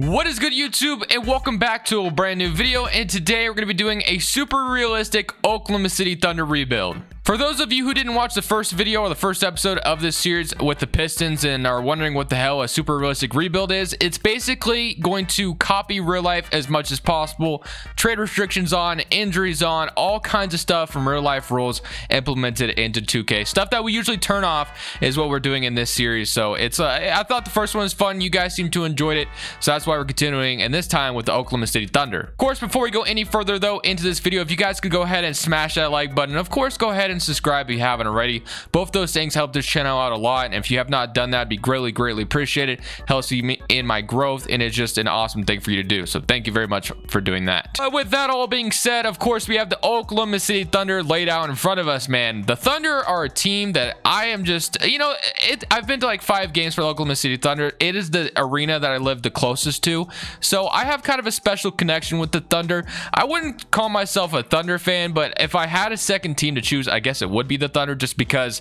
What is good, YouTube, and welcome back to a brand new video. And today we're going to be doing a super realistic Oklahoma City Thunder rebuild. For those of you who didn't watch the first video or the first episode of this series with the Pistons and are wondering what the hell a super realistic rebuild is, it's basically going to copy real life as much as possible. Trade restrictions on, injuries on, all kinds of stuff from real life rules implemented into 2K. Stuff that we usually turn off is what we're doing in this series. So it's I thought the first one was fun. You guys seem to enjoy it, so that's why we're continuing, and this time with the Oklahoma City Thunder. Of course, before we go any further though into this video, if you guys could go ahead and smash that like button, and of course go ahead and subscribe if you haven't already. Both those things help this channel out a lot, and if you have not done that, it'd be greatly appreciated. Helps me in my growth, and it's just an awesome thing for you to do, so thank you very much for doing that. With that all being said, of course we have the Oklahoma City Thunder laid out in front of us. Man, the Thunder are a team that I am just, I've been to like 5 games for the Oklahoma City Thunder. It is the arena that I live the closest to, so I have kind of a special connection with the Thunder. I wouldn't call myself a Thunder fan, but if I had a second team to choose, I guess it would be the Thunder, just because,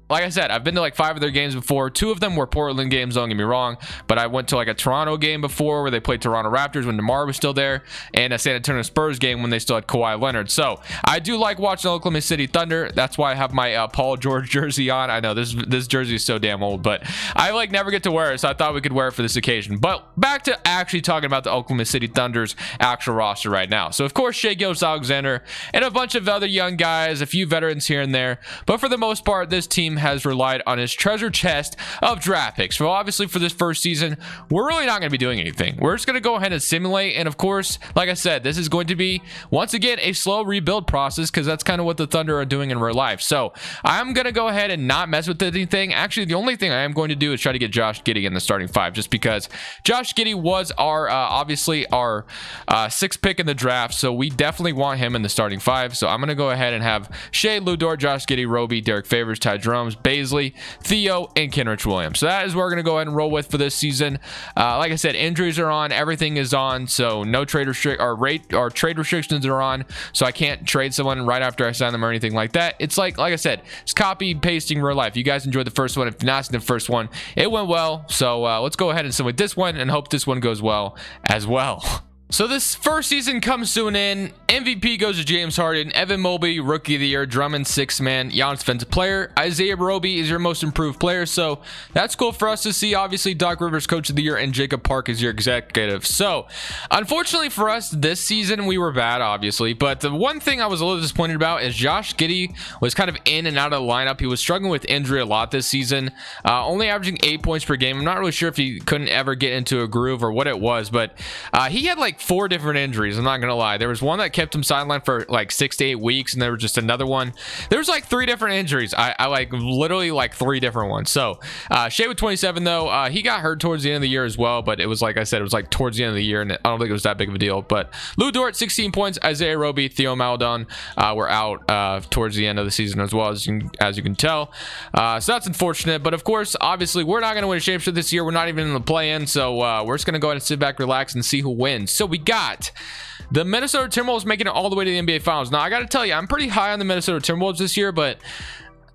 like I said, I've been to like 5 of their games before. 2 of them were Portland games, don't get me wrong, but I went to like a Toronto game before where they played Toronto Raptors when DeMar was still there, and a San Antonio Spurs game when they still had Kawhi Leonard. So I do like watching Oklahoma City Thunder. That's why I have my Paul George jersey on. I know this jersey is so damn old, but I like never get to wear it, so I thought we could wear it for this occasion. But back to actually talking about the Oklahoma City Thunder's actual roster right now. So of course, gilgeous-alexander and a bunch of other young guys, a few veterans here and there, but for the most part, this team has relied on his treasure chest of draft picks. So obviously for this first season, we're really not going to be doing anything. We're just going to go ahead and simulate, and of course, like I said, this is going to be once again a slow rebuild process, because that's kind of what the Thunder are doing in real life. So I'm going to go ahead and not mess with anything. Actually, the only thing I am going to do is try to get Josh Giddey in the starting 5, just because Josh Giddey was our obviously our 6th pick in the draft, so we definitely want him in the starting 5. So I'm going to go ahead and have Shea, Lou Dort, Josh Giddey, Roby, Derek Favors, Ty Jerome's, Baisley, Theo, and Kenrich Williams. So that is what we're going to go ahead and roll with for this season. Like I said, injuries are on, everything is on, so no trade trade restrictions are on, so I can't trade someone right after I sign them or anything like that. It's like I said, it's copy pasting real life. You guys enjoyed the first one. If you're not seeing the first one, it went well, so let's go ahead and simulate this one and hope this one goes well as well. So this first season comes to an end. MVP goes to James Harden, Evan Mobley, Rookie of the Year, Drummond, 6th man, Giannis Defensive Player, Isaiah Roby is your most improved player, so that's cool for us to see. Obviously, Doc Rivers Coach of the Year, and Jacob Park is your executive. So unfortunately for us this season, we were bad, obviously, but the one thing I was a little disappointed about is Josh Giddey was kind of in and out of the lineup. He was struggling with injury a lot this season, only averaging 8 points per game. I'm not really sure if he couldn't ever get into a groove or what it was, but he had like 4 different injuries. I'm not gonna lie. There was one that kept him sidelined for like 6 to 8 weeks, and there was just another one. There was like 3 different injuries. I like literally like 3 different ones. So Shea with 27 though, he got hurt towards the end of the year as well, but it was like I said, it was like towards the end of the year, and I don't think it was that big of a deal. But Lou Dort 16 points, Isaiah Roby, Theo Maledon were out towards the end of the season as well, as you can tell. So that's unfortunate, but of course, obviously we're not going to win a championship this year. We're not even in the play-in, so we're just going to go ahead and sit back, relax, and see who wins. So we got the Minnesota Timberwolves making it all the way to the NBA Finals. Now, I got to tell you, I'm pretty high on the Minnesota Timberwolves this year, but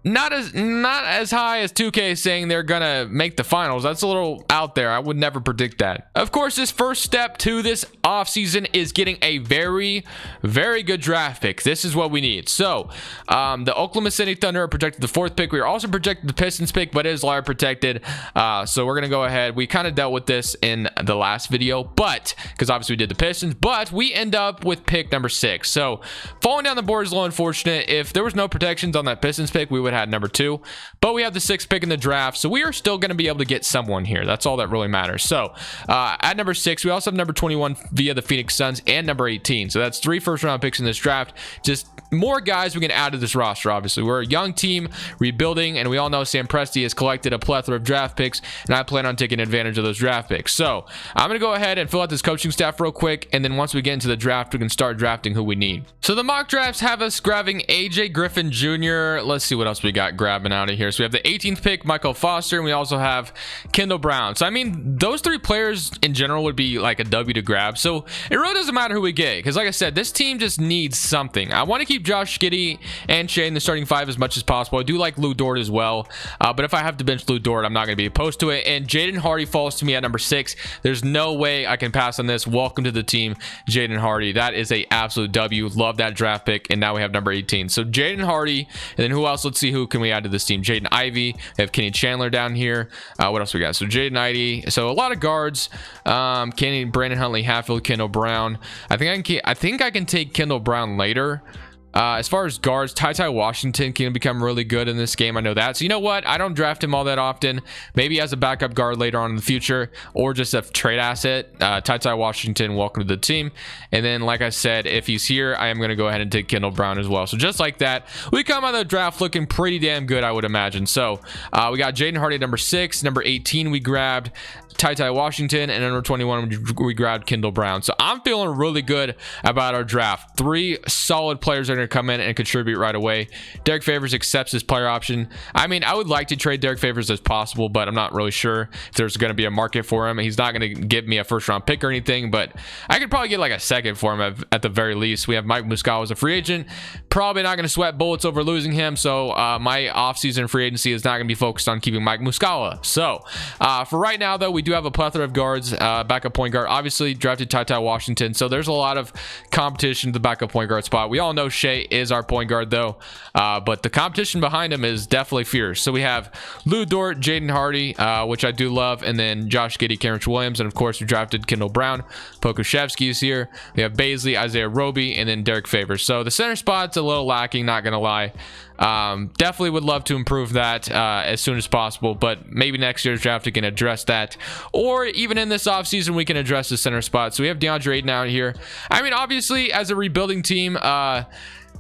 not as high as 2K saying they're gonna make the finals. That's a little out there. I would never predict that. Of course, this first step to this offseason is getting a very good draft pick. This is what we need. So the Oklahoma City Thunder are projected the 4th pick. We are also projected the Pistons pick, but it is lottery protected. So we're gonna go ahead. We kind of dealt with this in the last video, but because obviously we did the Pistons, but we end up with pick number 6. So falling down the board is a little unfortunate. If there was no protections on that Pistons pick, we would had number 2, but we have the 6th pick in the draft, so we are still going to be able to get someone here. That's all that really matters. So at number 6, we also have number 21 via the Phoenix Suns, and number 18. So that's 3 first-round picks in this draft. Just more guys we can add to this roster. Obviously, we're a young team rebuilding, and we all know Sam Presti has collected a plethora of draft picks, and I plan on taking advantage of those draft picks. So I'm going to go ahead and fill out this coaching staff real quick, and then once we get into the draft, we can start drafting who we need. So the mock drafts have us grabbing AJ Griffin Jr. Let's see what else we got grabbing out of here. So we have the 18th pick, Michael Foster, and we also have Kendall Brown. So I mean, those 3 players in general would be like a W to grab. So it really doesn't matter who we get, because like I said, this team just needs something. I want to keep Josh Giddey and Shea in the starting 5 as much as possible. I do like Lou Dort as well, but if I have to bench Lou Dort, I'm not going to be opposed to it. And Jaden Hardy falls to me at number 6. There's no way I can pass on this. Welcome to the team, Jaden Hardy. That is a absolute W. Love that draft pick. And now we have number 18. So Jaden Hardy, and then who else? Let's see, who can we add to this team? Jaden Ivey. We have Kenny Chandler down here. What else we got? So Jaden Ivey. So a lot of guards. Kenny, Brandon Huntley, Hatfield, Kendall Brown. I think I can take Kendall Brown later. As far as guards, Ty Washington can become really good in this game. I know that. So you know what? I don't draft him all that often. Maybe as a backup guard later on in the future, or just a trade asset. Ty Washington, welcome to the team. And then, like I said, if he's here, I am going to go ahead and take Kendall Brown as well. So just like that, we come out of the draft looking pretty damn good, I would imagine. So we got Jaden Hardy at number 6. Number 18, we grabbed Ty Washington, and number 21 we grabbed Kendall Brown. So I'm feeling really good about our draft. 3 solid players are going to come in and contribute right away. Derek Favors accepts his player option. I mean, I would like to trade Derek Favors as possible, but I'm not really sure if there's going to be a market for him. He's not going to give me a first round pick or anything, but I could probably get like a second for him at the very least. We have Mike Muscala as a free agent. Probably not going to sweat bullets over losing him, so my offseason free agency is not going to be focused on keeping Mike Muscala. So for right now, though, we do have a plethora of guards. Backup point guard, obviously drafted Ty Washington, so there's a lot of competition to the backup point guard spot. We all know Shea is our point guard, though, but the competition behind him is definitely fierce. So we have Lou Dort, Jaden Hardy, which I do love, and then Josh Giddey, Cameron Williams, and of course we drafted Kendall Brown. Pokuševski is here. We have Baisley, Isaiah Roby, and then Derek Favors. So the center spot's a little lacking, not gonna lie. Definitely would love to improve that as soon as possible, but maybe next year's draft we can address that, or even in this offseason we can address the center spot. So we have DeAndre Ayton out here. I mean, obviously, as a rebuilding team,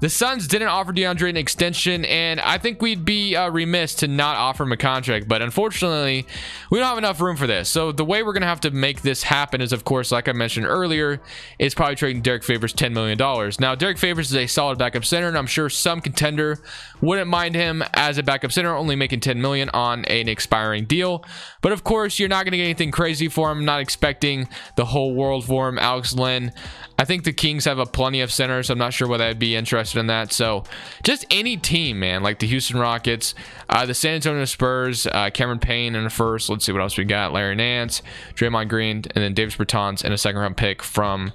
the Suns didn't offer DeAndre an extension, and I think we'd be remiss to not offer him a contract, but unfortunately, we don't have enough room for this. So the way we're going to have to make this happen is, of course, like I mentioned earlier, is probably trading Derek Favors $10 million. Now, Derek Favors is a solid backup center, and I'm sure some contender wouldn't mind him as a backup center, only making $10 million on an expiring deal. But of course, you're not going to get anything crazy for him. I'm not expecting the whole world for him. Alex Len, I think the Kings have a plenty of centers. So I'm not sure whether I'd be interested in that. So just any team, man, like the Houston Rockets, the San Antonio Spurs, Cameron Payne in the first. Let's see what else we got. Larry Nance, Draymond Green, and then Davis Bertans and a second round pick from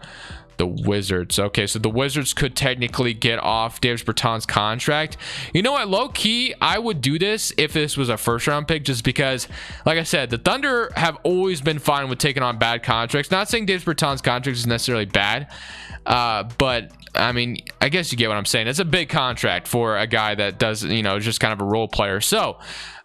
the Wizards. Okay, so the Wizards could technically get off Davis Bertans' contract. You know what? Low key, I would do this if this was a first round pick, just because, like I said, the Thunder have always been fine with taking on bad contracts. Not saying Davis Bertans' contract is necessarily bad, but I mean, I guess you get what I'm saying. It's a big contract for a guy that does, you know, just kind of a role player. So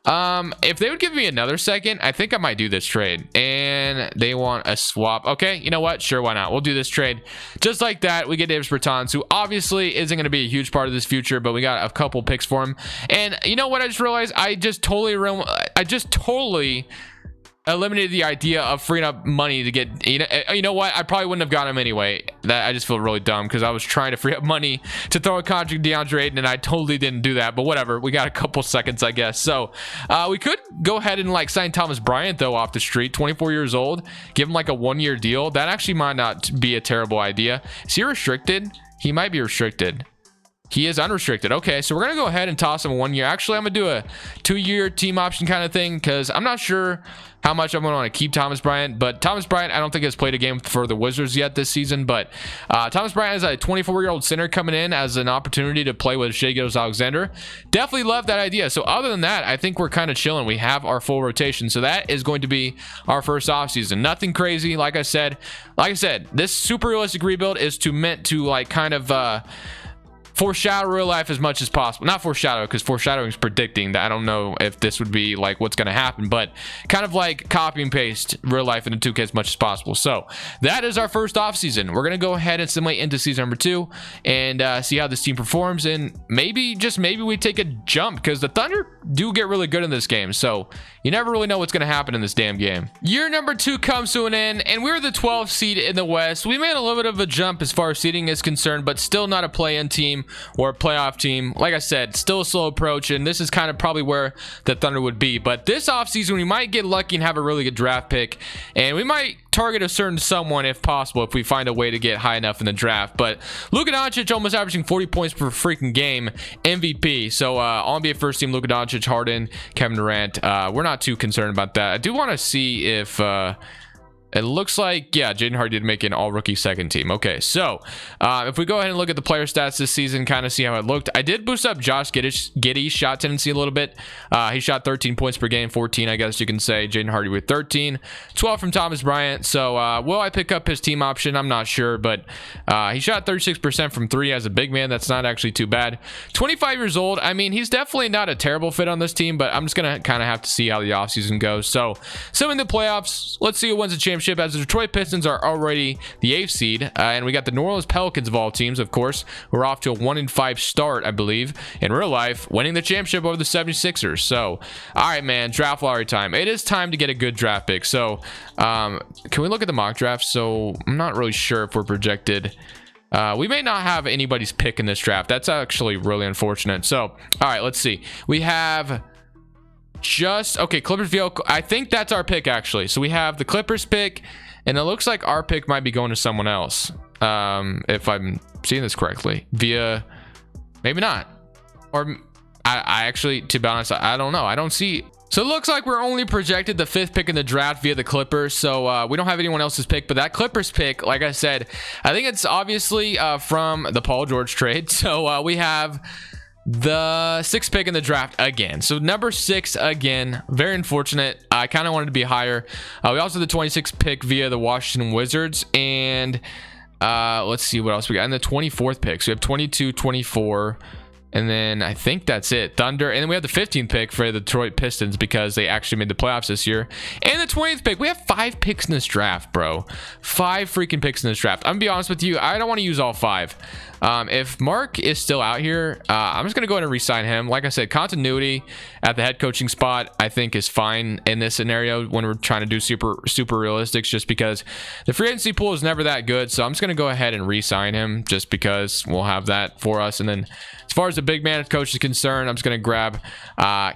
if they would give me another second, I think I might do this trade. And they want a swap. Okay, you know what? Sure, why not? We'll do this trade. Just like that, we get Davis Bertans, who obviously isn't going to be a huge part of this future, but we got a couple picks for him. And you know what? I just realized I just totally eliminated the idea of freeing up money to get, you know what, I probably wouldn't have got him anyway. That I just feel really dumb, because I was trying to free up money to throw a contract to DeAndre Ayton, and I totally didn't do that. But whatever, we got a couple seconds, I guess. So we could go ahead and like sign Thomas Bryant, though, off the street, 24 years old, give him like a 1-year deal. That actually might not be a terrible idea. Is he restricted? He might be restricted. He is unrestricted. Okay, so we're going to go ahead and toss him a 1 year. Actually, I'm going to do a 2-year team option kind of thing, because I'm not sure how much I'm going to want to keep Thomas Bryant. But Thomas Bryant, I don't think has played a game for the Wizards yet this season. But Thomas Bryant is a 24-year-old center coming in as an opportunity to play with gilgeous-alexander. Definitely love that idea. So other than that, I think we're kind of chilling. We have our full rotation. So that is going to be our first offseason. Nothing crazy. Like I said, this super realistic rebuild is meant to like kind of foreshadow real life as much as possible. Not foreshadow, because foreshadowing is predicting that. I don't know if this would be like what's going to happen, but kind of like copy and paste real life into 2K as much as possible. So that is our first offseason. We're going to go ahead and simulate into season number 2 and see how this team performs, and maybe, just maybe, we take a jump, because the Thunder do get really good in this game. So you never really know what's going to happen in this damn game. Year number 2 comes to an end, and we're the 12th seed in the West. We made a little bit of a jump as far as seeding is concerned, but still not a play-in team or a playoff team. Like I said, still a slow approach, and this is kind of probably where the Thunder would be. But this offseason, we might get lucky and have a really good draft pick, and we might target a certain someone if possible, if we find a way to get high enough in the draft. But Luka Doncic almost averaging 40 points per freaking game, MVP. So all NBA first team, Luka Doncic, Harden, Kevin Durant. We're not too concerned about that. I do want to see if it looks like, yeah, Jaden Hardy did make an all-rookie second team. Okay, so if we go ahead and look at the player stats this season, kind of see how it looked. I did boost up Josh Giddey's shot tendency a little bit. He shot 13 points per game, 14, I guess you can say. Jaden Hardy with 13, 12 from Thomas Bryant. So will I pick up his team option? I'm not sure, but he shot 36% from 3 as a big man. That's not actually too bad. 25 years old. I mean, he's definitely not a terrible fit on this team, but I'm just going to kind of have to see how the offseason goes. So in the playoffs, let's see who wins the championship, as the Detroit Pistons are already the 8th seed, and we got the New Orleans Pelicans of all teams, of course. We're off to a 1-5 start, I believe, in real life, winning the championship over the 76ers. So, all right, man, draft lottery time. It is time to get a good draft pick. So, can we look at the mock draft? So, I'm not really sure if we're projected. We may not have anybody's pick in this draft. That's actually really unfortunate. So, all right, let's see. We have okay, Clippers VO. I think that's our pick, actually. So we have the Clippers pick, and it looks like our pick might be going to someone else, if I'm seeing this correctly. Via, maybe not. Or I actually, to be honest, I don't know. I don't see. So it looks like we're only projected the 5th pick in the draft via the Clippers. So we don't have anyone else's pick, but that Clippers pick, like I said, I think it's obviously from the Paul George trade. So we have the 6th pick in the draft again. So number 6 again. Very unfortunate. I kind of wanted to be higher. We also have the 26th pick via the Washington Wizards, and let's see what else we got. And the 24th pick. So we have 22, 24, and then I think that's it. Thunder. And then we have the 15th pick for the Detroit Pistons because they actually made the playoffs this year. And the 20th pick. We have 5 picks in this draft, bro. 5 freaking picks in this draft. I'm gonna be honest with you, I don't want to use all 5. If Mark is still out here, I'm just going to go ahead and re-sign him. Like I said, continuity at the head coaching spot, I think, is fine in this scenario when we're trying to do super realistics, just because the free agency pool is never that good. So I'm just going to go ahead and re-sign him just because we'll have that for us. And then as far as the big man coach is concerned, I'm just going to grab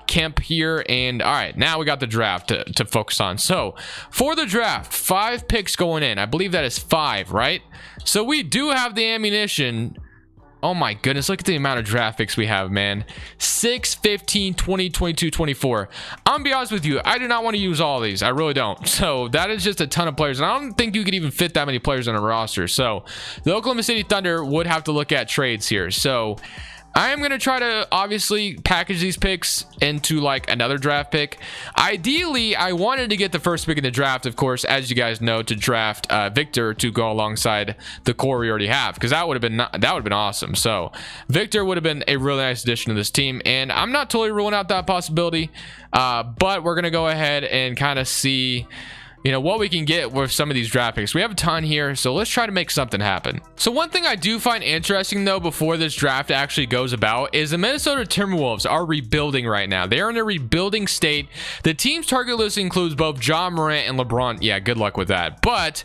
Kemp here. And all right, now we got the draft to focus on. So for the draft, 5 picks going in. I believe that is 5, right? So we do have the ammunition. Oh my goodness, look at the amount of draft picks we have, man. 6, 15, 20, 22, 24. I'm gonna be honest with you, I do not want to use all of these. I really don't. So that is just a ton of players, and I don't think you could even fit that many players on a roster. So the Oklahoma City Thunder would have to look at trades here. So I am going to try to obviously package these picks into like another draft pick. Ideally, I wanted to get the 1st pick in the draft, of course, as you guys know, to draft Victor to go alongside the core we already have, because that would have been awesome. So Victor would have been a really nice addition to this team, and I'm not totally ruling out that possibility, but we're going to go ahead and kind of see, you know, what we can get with some of these draft picks. We have a ton here, so let's try to make something happen. So one thing I do find interesting, though, before this draft actually goes about, is the Minnesota Timberwolves are rebuilding right now. They are in a rebuilding state. The team's target list includes both Ja Morant and LeBron. Yeah, good luck with that. But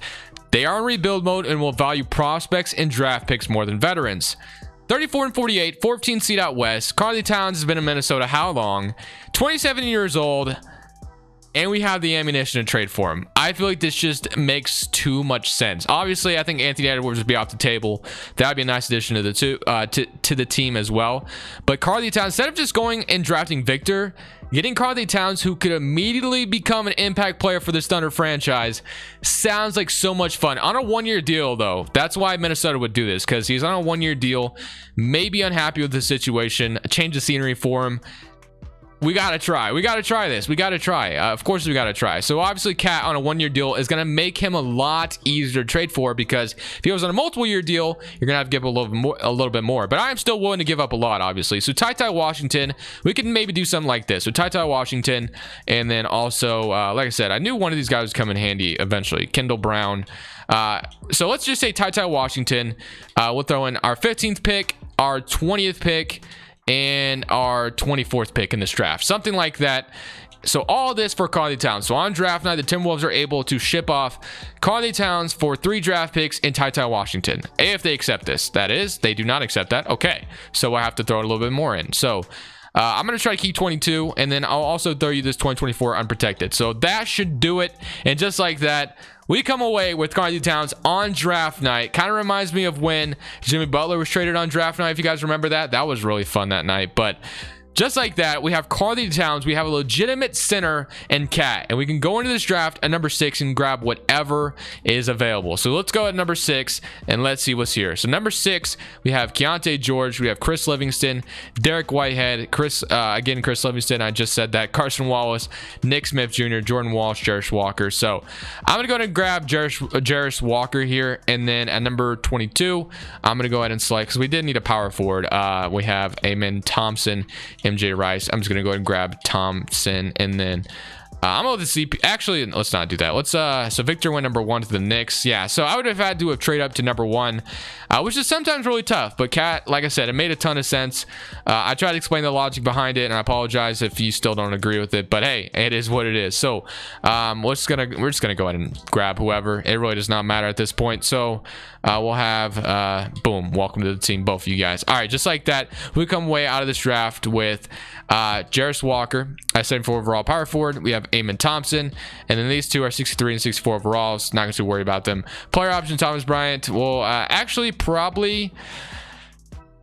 they are in rebuild mode and will value prospects and draft picks more than veterans. 34-48, 14 seed out west. Karl Towns has been in Minnesota how long? 27 years old. And we have the ammunition to trade for him. I feel like this just makes too much sense. Obviously, I think Anthony Edwards would be off the table. That would be a nice addition to the team as well. But Karl Towns, instead of just going and drafting Victor, getting Karl Towns, who could immediately become an impact player for this Thunder franchise, sounds like so much fun. On a 1-year deal, though. That's why Minnesota would do this, because he's on a 1-year deal, maybe unhappy with the situation, a change of scenery for him. We gotta try this. Of course we gotta try. So obviously Cat on a 1-year deal is gonna make him a lot easier to trade for, because if he was on a multiple year deal, you're gonna have to give a little bit more. But I am still willing to give up a lot, obviously. So Ty Washington, we can maybe do something like this. So Ty Washington, and then also like I said, I knew one of these guys would come in handy eventually. Kendall Brown. So let's just say Ty Washington. We'll throw in our 15th pick, our 20th pick, and our 24th pick in this draft, something like that. So all this for Karl Towns. So on draft night, the Timberwolves are able to ship off Karl Towns for 3 draft picks in Ty Washington, if they accept this. That is, they do not accept that. Okay, so I have to throw a little bit more in. So I'm going to try to keep 22, and then I'll also throw you this 2024 unprotected. So that should do it. And just like that, we come away with Karl-Anthony Towns on draft night. Kind of reminds me of when Jimmy Butler was traded on draft night, if you guys remember that. That was really fun that night. But just like that, we have Karl-Anthony Towns. We have a legitimate center and cat, and we can go into this draft at number 6 and grab whatever is available. So let's go at number 6 and let's see what's here. So number 6, we have Keontae George, we have Chris Livingston, Derek Whitehead, Chris Livingston, I just said that, Carson Wallace, Nick Smith Jr., Jordan Walsh, Jarris Walker. So I'm gonna go ahead and grab Jarris Walker here, and then at number 22, I'm gonna go ahead and select, because we did need a power forward. We have Amen Thompson, MJ Rice. I'm just gonna go ahead and grab Thompson, and then I'm gonna let the CP. Actually, let's not do that. Let's so Victor went number 1 to the Knicks. Yeah, so I would have had to have traded up to number 1, which is sometimes really tough. But Cat, like I said, it made a ton of sense. I tried to explain the logic behind it, and I apologize if you still don't agree with it. But hey, it is what it is. So we're just gonna go ahead and grab whoever. It really does not matter at this point. So we'll have boom, welcome to the team, both of you guys. All right, just like that, we come away out of this draft with Jarris Walker at 74 overall power forward. We have Amen Thompson, and then these two are 63 and 64 overalls. Not going to worry about them. Player option Thomas Bryant will actually probably,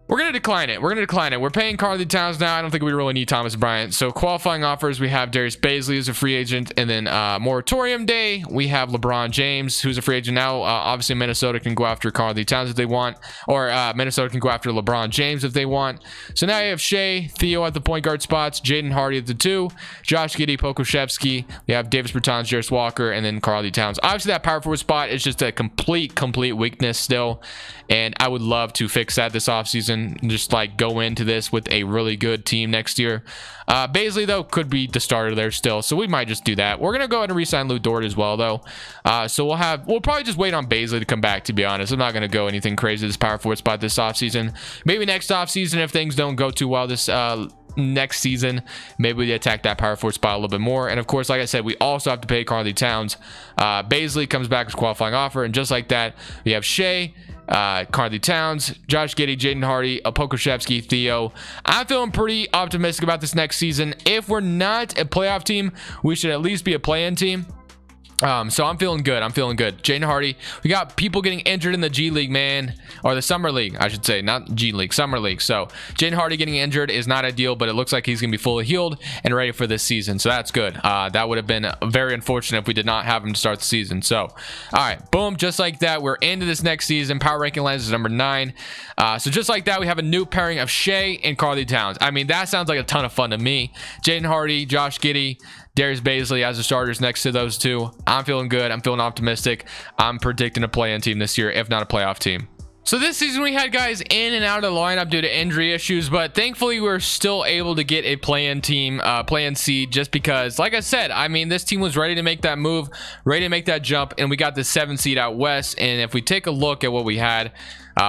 we're going to decline it. We're paying Karl-Anthony Towns now. I don't think we really need Thomas Bryant. So qualifying offers, we have Darius Bazley, who's a free agent, and then moratorium day, we have LeBron James, who's a free agent now. Obviously, Minnesota can go after Karl-Anthony Towns if they want, or Minnesota can go after LeBron James if they want. So now you have Shea, Theo at the point guard spots, Jaden Hardy at the 2, Josh Giddey, Pokusevski. We have Davis Bertans, Jarris Walker, and then Karl-Anthony Towns. Obviously, that power forward spot is just a complete weakness still, and I would love to fix that this offseason. Just like go into this with a really good team next year. Bazley though could be the starter there still, so we might just do that. We're gonna go ahead and re-sign Lou Dort as well though. So we'll probably just wait on Bazley to come back, to be honest. I'm not gonna go anything crazy this power forward spot this offseason. Maybe next offseason, if things don't go too well this next season, maybe we attack that power forward spot a little bit more. And of course, like I said, we also have to pay Karl-Anthony Towns. Bazley comes back with qualifying offer, and just like that, we have Shea, Karl-Anthony Towns, Josh Giddey, Jaden Hardy, Pokusevski, Theo. I'm feeling pretty optimistic about this next season. If we're not a playoff team, we should at least be a play-in team. So I'm feeling good. Jaden Hardy. We got people getting injured in the G League, man, or the Summer League, I should say, not G League, Summer League. So Jaden Hardy getting injured is not ideal, but it looks like he's gonna be fully healed and ready for this season. So that's good. That would have been very unfortunate if we did not have him to start the season. So, all right, boom, just like that, we're into this next season. Power ranking lines is number 9. So just like that, we have a new pairing of Shea and Karl-Anthony Towns. I mean, that sounds like a ton of fun to me. Jaden Hardy, Josh Giddey, Darius Bazley as the starters next to those two. I'm feeling good. I'm feeling optimistic. I'm predicting a play-in team this year, if not a playoff team. So this season we had guys in and out of the lineup due to injury issues, but thankfully we were still able to get a play-in team, play-in seed, just because, like I said, I mean, this team was ready to make that move, ready to make that jump, and we got the 7th seed out west. And if we take a look at what we had,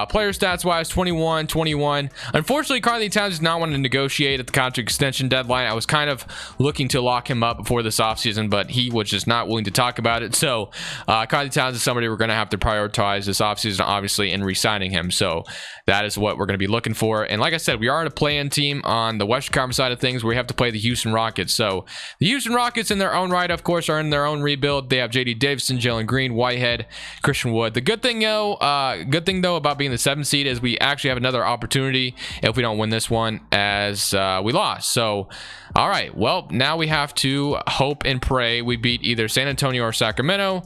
player stats wise, 21. Unfortunately, Karl-Anthony Towns did not want to negotiate at the contract extension deadline. I was kind of looking to lock him up before this offseason, but he was just not willing to talk about it. So Karl-Anthony Towns is somebody we're going to have to prioritize this offseason, obviously, in re-signing him. So that is what we're going to be looking for. And like I said, we are in a play-in team on the Western Conference side of things, where we have to play the Houston Rockets. So the Houston Rockets, in their own right, of course, are in their own rebuild. They have J.D. Davison, Jalen Green, Whitehead, Christian Wood. The good thing though about being the 7th seed is we actually have another opportunity if we don't win this one, as we lost. So all right, well, now we have to hope and pray we beat either San Antonio or Sacramento,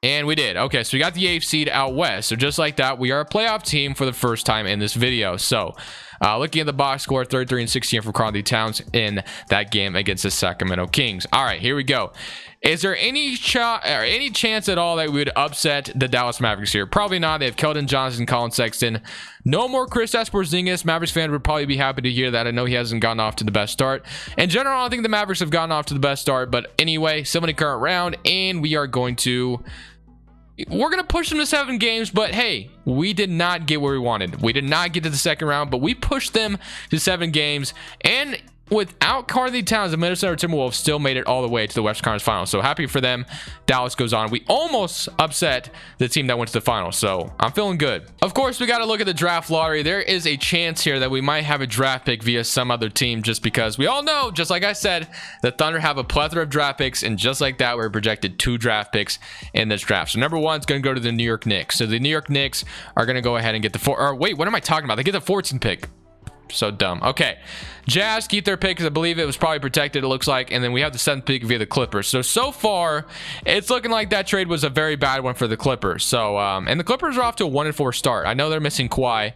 and we did. Okay, so we got the 8th seed out west. So just like that, we are a playoff team for the first time in this video. So looking at the box score, 33 and 16 for Karl-Anthony Towns in that game against the Sacramento Kings. All right, here we go. Is there any chance at all that we would upset the Dallas Mavericks here? Probably not. They have Keldon Johnson, Colin Sexton. No more Kristaps Porzingis. Mavericks fan would probably be happy to hear that. I know he hasn't gotten off to the best start. In general, I don't think the Mavericks have gotten off to the best start. But anyway, 70 current round, and we're going to push them to 7 games, but hey, we did not get where we wanted. We did not get to the second round, but we pushed them to 7 games. And without Carly Towns, the Minnesota Timberwolves still made it all the way to the Western Conference Finals. So happy for them. Dallas goes on. We almost upset the team that went to the finals. So I'm feeling good. Of course, we got to look at the draft lottery. There is a chance here that we might have a draft pick via some other team, just because we all know, just like I said, the Thunder have a plethora of draft picks. And just like that, we're projected 2 draft picks in this draft. So number 1 is going to go to the New York Knicks. So the New York Knicks are going to go ahead and get the wait, what am I talking about? They get the 14th pick. So dumb. Okay, Jazz keep their pick because I believe it was probably protected, it looks like, and then we have the 7th pick via the Clippers. So far it's looking like that trade was a very bad one for the Clippers. So and the Clippers are off to a 1-4 start. I know they're missing Kawhi,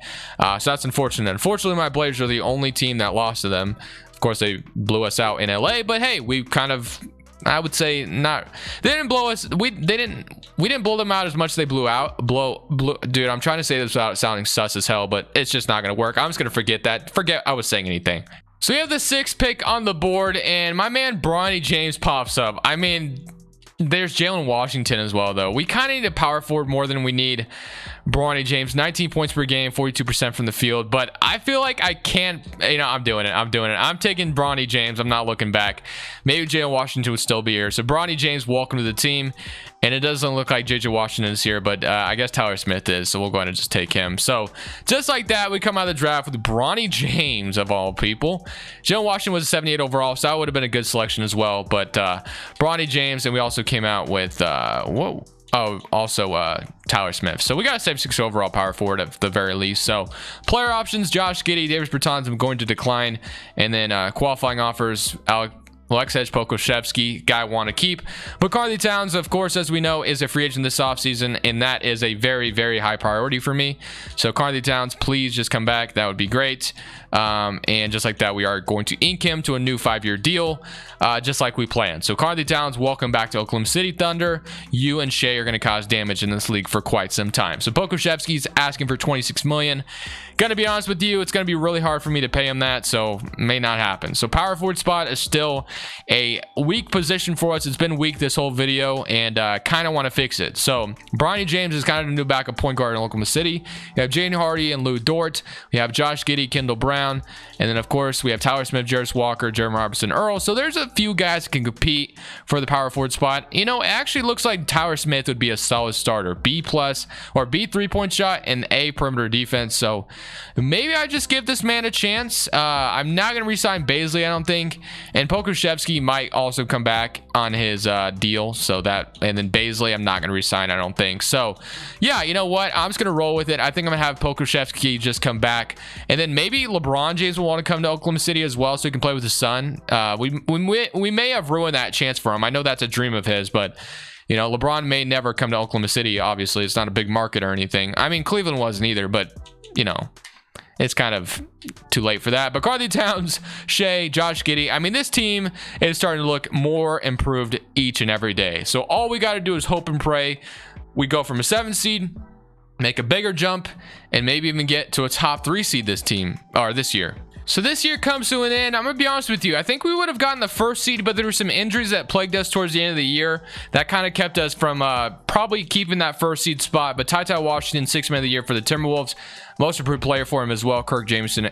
so that's unfortunate. Unfortunately, my Blazers are the only team that lost to them. Of course, they blew us out in LA, but hey, we kind of, I would say, not, they didn't blow us, we didn't blow them out as much as they blew dude, I'm trying to say this without sounding sus as hell, but it's just not gonna work. I'm just gonna forget I was saying anything. So we have the 6th pick on the board, and my man Bronny James pops up. I mean, there's Jalen Washington as well, though. We kind of need a power forward more than we need Bronny James. 19 points per game, 42% from the field. But I feel like I can't, I'm doing it. I'm taking Bronny James. I'm not looking back. Maybe Jalen Washington would still be here. So Bronny James, welcome to the team. And it doesn't look like JJ Washington is here, but I guess Tyler Smith is, so we'll go ahead and just take him. So just like that, we come out of the draft with Bronny James, of all people. Jalen Washington was a 78 overall, so that would have been a good selection as well. But Bronny James, and we also came out with Tyler Smith. So we got a 76 overall power forward at the very least. So player options: Josh Giddey, Davis Bertans, I'm going to decline, and then qualifying offers: Alexej Pokusevski, guy want to keep. But Karl Towns, of course, as we know, is a free agent this offseason, and that is a very, very high priority for me. So Karl Towns, please just come back. That would be great. And just like that, we are going to ink him to a new 5-year deal, just like we planned. So Karl Towns, welcome back to Oklahoma City Thunder. You and Shea are going to cause damage in this league for quite some time. So Pokusevski's asking for $26 million. Gonna be honest with you, it's gonna be really hard for me to pay him that, so may not happen. So power forward spot is still a weak position for us. It's been weak this whole video, and kind of want to fix it. So Bronny James is kind of the new backup point guard in Oklahoma City. We have Jaden Hardy and Lou Dort. We have Josh Giddey, Kendall Brown, and then of course we have Tyler Smith, Jarris Walker, Jeremy Robinson Earl. So there's a few guys that can compete for the power forward spot. It actually looks like Tyler Smith would be a solid starter. B+ or B 3-point shot and A perimeter defense. So maybe I just give this man a chance. I'm not going to re-sign Bazley, I don't think. And Pokusevski might also come back on his deal. So that, and then Bazley, I'm not going to re-sign, I don't think. So yeah, you know what? I'm just going to roll with it. I think I'm going to have Pokusevski just come back. And then maybe LeBron James will want to come to Oklahoma City as well so he can play with his son. We may have ruined that chance for him. I know that's a dream of his, but LeBron may never come to Oklahoma City. Obviously, it's not a big market or anything. I mean, Cleveland wasn't either, but it's kind of too late for that. But Karl Towns, Shea, Josh Giddey, I mean, this team is starting to look more improved each and every day. So all we got to do is hope and pray we go from a 7 seed, make a bigger jump, and maybe even get to a top 3 seed this year. So this year comes to an end. I'm going to be honest with you. I think we would have gotten the 1st seed, but there were some injuries that plagued us towards the end of the year that kind of kept us from probably keeping that 1st seed spot. But Ty Washington, 6th man of the year for the Timberwolves. Most improved player for him as well. Kirk Jameson,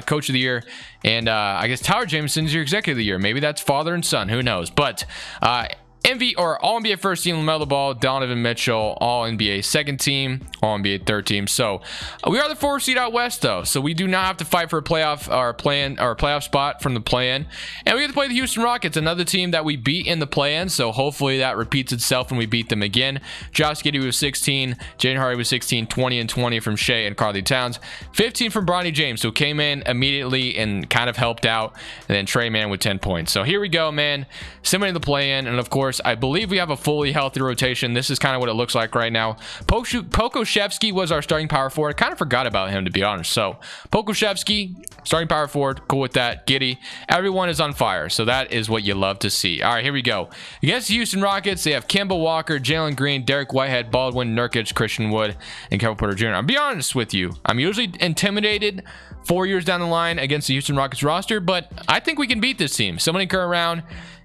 coach of the year. And I guess Tyler Jameson's your executive of the year. Maybe that's father and son. Who knows? But All NBA 1st team, LaMelo Ball, Donovan Mitchell, All NBA 2nd team, All NBA 3rd team. So we are the 4th seed out west, though. So we do not have to fight for a playoff spot from the play-in. And we get to play the Houston Rockets, another team that we beat in the play-in. So hopefully that repeats itself when we beat them again. Josh Giddey was 16, Jaden Hardy was 16, 20 and 20 from Shea and Karl Towns, 15 from Bronny James, who came in immediately and kind of helped out. And then Trey Mann with 10 points. So here we go, man. Similar to the play-in, and of course, I believe we have a fully healthy rotation. This is kind of what it looks like right now. Pokusevski was our starting power forward. I kind of forgot about him, to be honest. So Pokusevski, starting power forward, cool with that. Giddey, everyone is on fire. So that is what you love to see. All right, here we go. Against the Houston Rockets, they have Kemba Walker, Jalen Green, Derek Whitehead, Baldwin, Nurkic, Christian Wood, and Kevin Porter Jr. I'll be honest with you. I'm usually intimidated 4 years down the line against the Houston Rockets roster, but I think we can beat this team. Somebody come around.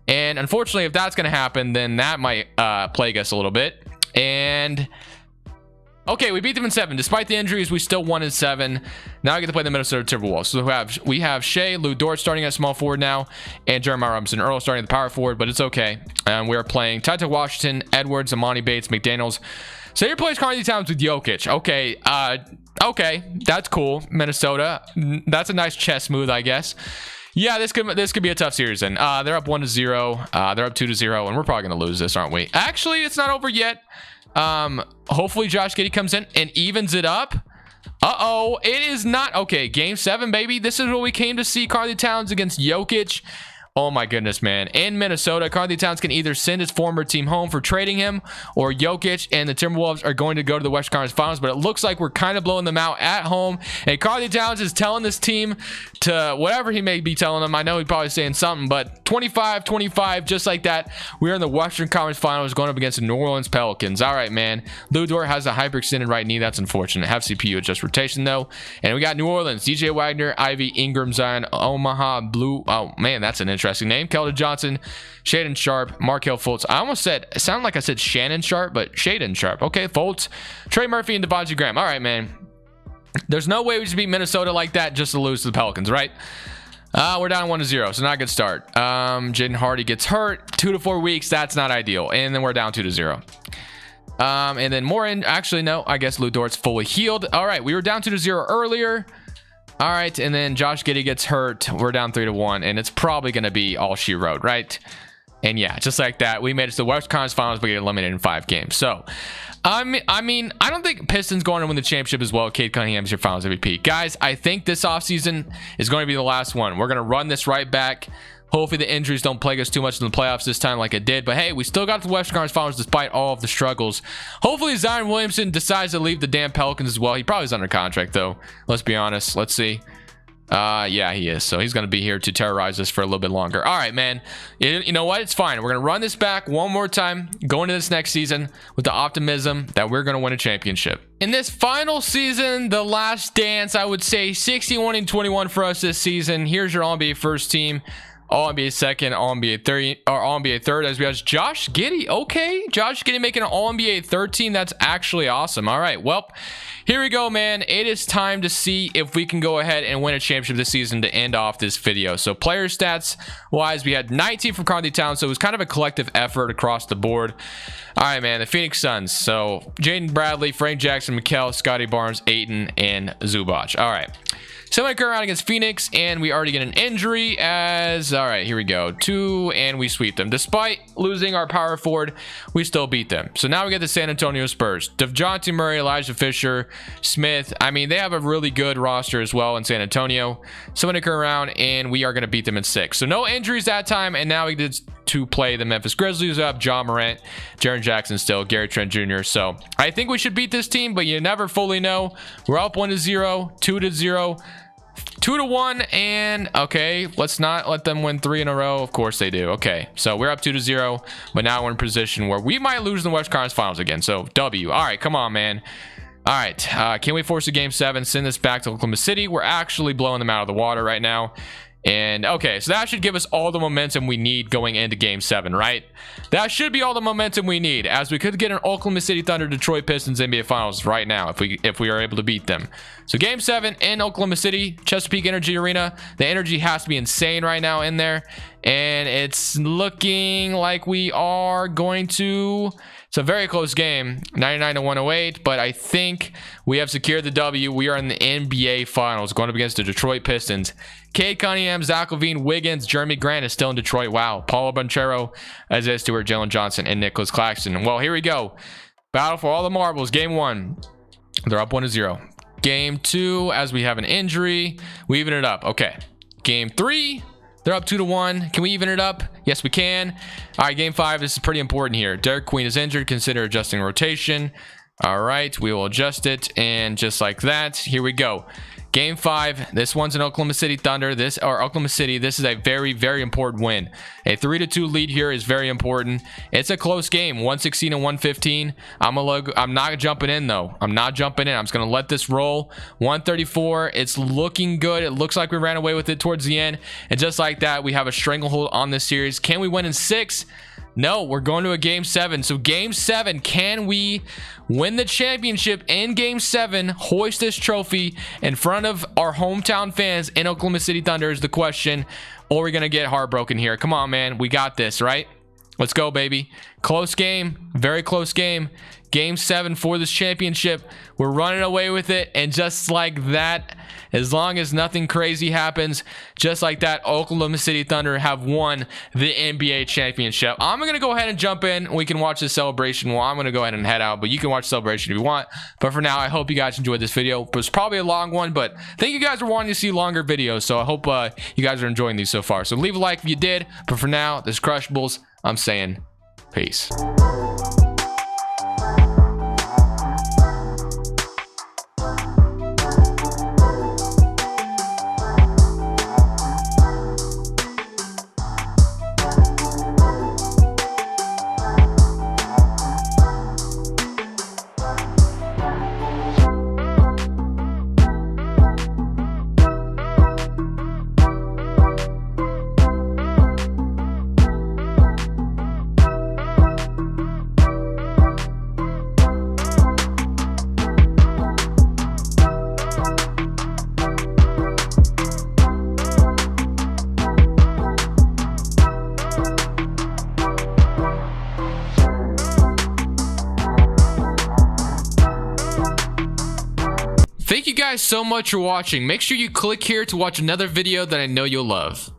And unfortunately, if that's going to happen, then that might plague us a little bit. And Okay, we beat them in 7. Despite the injuries, we still won in 7. Now I get to play the Minnesota Timberwolves. So we have Shea, Lou Dort starting at small forward now, and Jeremiah Robinson Earl starting at the power forward, but it's okay. We are playing Tata Washington, Edwards, Amani Bates, McDaniels. So your plays Karl-Anthony Towns with Jokic. Okay, okay, that's cool. Minnesota, that's a nice chess move, I guess. Yeah, this could be a tough series. Then they're up 1-0. They're up 2-0, and we're probably gonna lose this, aren't we? Actually, it's not over yet. Hopefully Josh Giddey comes in and evens it up. It is not. Okay, game 7, baby. This is what we came to see. Karl-Anthony Towns against Jokic. Oh my goodness, man. In Minnesota, Karl-Anthony Towns can either send his former team home for trading him, or Jokic and the Timberwolves are going to go to the Western Conference Finals, but it looks like we're kind of blowing them out at home. And Karl-Anthony Towns is telling this team to whatever he may be telling them. I know he's probably saying something, but 25-25, just like that. We're in the Western Conference Finals going up against the New Orleans Pelicans. All right, man. Lou Dort has a hyperextended right knee. That's unfortunate. Have CPU adjust rotation, though. And we got New Orleans, DJ Wagner, Ivy, Ingram, Zion, Omaha, Blue. Oh, man, that's an interesting name. Keldon Johnson, Shaden Sharp, Markelle Fultz. I almost said, it sounded like I said Shannon Sharp, but Shaden Sharp. Okay, Fultz, Trey Murphy, and Devontae Graham. All right, man. There's no way we should beat Minnesota like that just to lose to the Pelicans, right? We're down 1-0, so not a good start. Jaden Hardy gets hurt. 2 to 4 weeks. That's not ideal. And then we're down 2-0. And then more in. Actually, no. I guess Lou Dort's fully healed. All right, we were down 2-0 earlier. All right, and then Josh Giddey gets hurt. We're down 3-1, and it's probably going to be all she wrote, right? And yeah, just like that, we made it to the Western Conference Finals, but get eliminated in 5 games. So, I mean, I don't think Pistons going to win the championship as well. Cade Cunningham's your Finals MVP. Guys, I think this offseason is going to be the last one. We're going to run this right back. Hopefully the injuries don't plague us too much in the playoffs this time like it did. But hey, we still got the Western Conference Finals despite all of the struggles. Hopefully Zion Williamson decides to leave the damn Pelicans as well. He probably is under contract though. Let's be honest. Let's see. Yeah, he is. So he's going to be here to terrorize us for a little bit longer. All right, man. You know what? It's fine. We're going to run this back one more time, go into this next season with the optimism that we're going to win a championship. In this final season, the last dance, I would say 61-21 for us this season. Here's your All-NBA first team. All-NBA second, All-NBA third, or All-NBA third, as we have Josh Giddey. Okay, Josh Giddey making an All-NBA third team. That's actually awesome. All right, well, here we go, man. It is time to see if we can go ahead and win a championship this season to end off this video. So player stats wise, we had 19 from Karl-Anthony Towns, so it was kind of a collective effort across the board. All right, man, the Phoenix Suns. So Jaden Bradley, Frank Jackson, Mikal, Scotty Barnes, Ayton, and Zubac. All right. So we go around against Phoenix, and we already get an injury as, all right, here we go, 2, and we sweep them. Despite losing our power forward, we still beat them. So now we get the San Antonio Spurs. DeJounte Murray, Elijah Fisher, Smith. I mean, they have a really good roster as well in San Antonio. So we go around, and we are going to beat them in 6. So no injuries that time, and now we get to play the Memphis Grizzlies. We have John Morant, Jaren Jackson still, Gary Trent Jr. So I think we should beat this team, but you never fully know. We're up 1-0, 2-0. 2-1, and okay, let's not let them win 3 in a row. Of course they do. Okay, so we're up 2-0, but now we're in position where we might lose in the West Conference Finals again. So W. All right, come on, man. All right, can we force a game 7? Send this back to Oklahoma City. We're actually blowing them out of the water right now. And okay, so that should give us all the momentum we need going into game 7, right? That should be all the momentum we need, as we could get an Oklahoma City Thunder Detroit Pistons NBA Finals right now if we are able to beat them. So game 7 in Oklahoma City, Chesapeake Energy Arena. The energy has to be insane right now in there, and it's looking like we are going to. It's a very close game, 99-108, but I think we have secured the W. We are in the NBA Finals, going up against the Detroit Pistons. Cade Cunningham, Zach LaVine, Wiggins, Jeremy Grant is still in Detroit. Wow. Paulo Banchero, Isaiah Stewart, Jalen Johnson, and Nicholas Claxton. Well, here we go. Battle for all the marbles. Game 1. They're up 1-0. Game 2, as we have an injury, we even it up. Okay. Game 3. They're up 2-1. Can we even it up? Yes, we can. All right, game 5. This is pretty important here. Derek Queen is injured. Consider adjusting rotation. All right, we will adjust it. And just like that, here we go. Game 5. This one's in Oklahoma City Thunder. Oklahoma City. This is a very, very important win. A 3-2 lead here is very important. It's a close game, 116 and 115. I'm not jumping in though. I'm not jumping in. I'm just gonna let this roll. 134. It's looking good. It looks like we ran away with it towards the end, and just like that, we have a stranglehold on this series. Can we win in 6? No, we're going to a game 7. So game 7, can we win the championship in game 7, hoist this trophy in front of our hometown fans in Oklahoma City Thunder is the question. Or are we going to get heartbroken here? Come on, man. We got this, right? Let's go, baby. Close game. Very close game. Game 7 for this championship. We're running away with it. And just like that, as long as nothing crazy happens, just like that, Oklahoma City Thunder have won the NBA championship. I'm going to go ahead and jump in. We can watch the celebration. Well, I'm going to go ahead and head out, but you can watch the celebration if you want. But for now, I hope you guys enjoyed this video. It was probably a long one, but thank you guys for wanting to see longer videos. So I hope you guys are enjoying these so far. So leave a like if you did. But for now, this is Crushables. I'm saying peace. Thank you guys so much for watching. Make sure you click here to watch another video that I know you'll love.